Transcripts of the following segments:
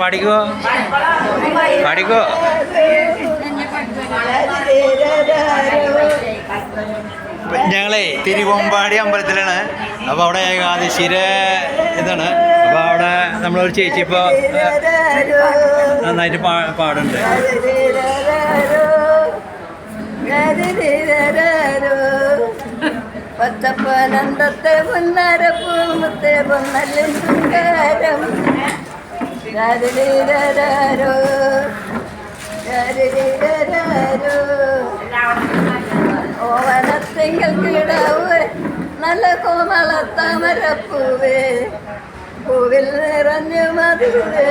പാടിക്കോ പാടിക്കോ. ഞങ്ങളെ തിരുവമ്പാടി അമ്പലത്തിലാണ്. അപ്പോൾ അവിടെ ഏകാദശിയുടെ ഇതാണ്. അപ്പോൾ അവിടെ നമ്മളൊരു ചേച്ചി ഇപ്പോൾ നന്നായിട്ട് പാടുന്നുണ്ട്. പച്ചപ്പനന്തത്തെ പുന്നരപ്പൂമത്തെ പൊന്നല്ലും ശൃംഗാരം രാരോ ഓവനത്തിങ്കൽ കിടാവ് നല്ല കോമള താമരപ്പൂവേ പൂവിൽ നിറഞ്ഞു മധുവേ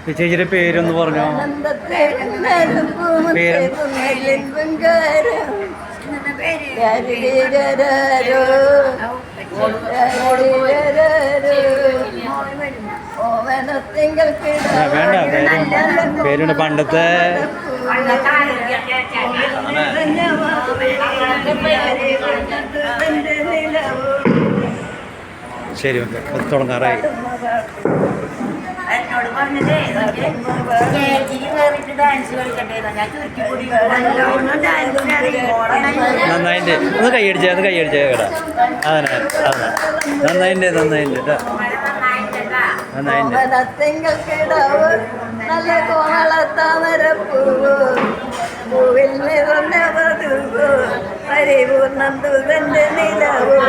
ചേച്ചിയുടെ പേരൊന്ന് പറഞ്ഞോ. വേണ്ട പേരുണ്ട് പണ്ടത്തെ. ശരി ഓക്കെ തുടങ്ങാറായി. എന്നോട് പറഞ്ഞതേ ഡാൻസ് കളിക്കട്ടെ. നന്നായിട്ട് ഒന്ന് കൈയടിച്ചേ കേടാ. അതന്നെ അതെ നന്നായിട്ട് നന്നായിട്ട്. നല്ല കോമളത്താമരപ്പൂവ് പൂവിൽ നിറഞ്ഞ വധുവോ പരിപൂർണ്ണം തുകന്റെ നിലവോ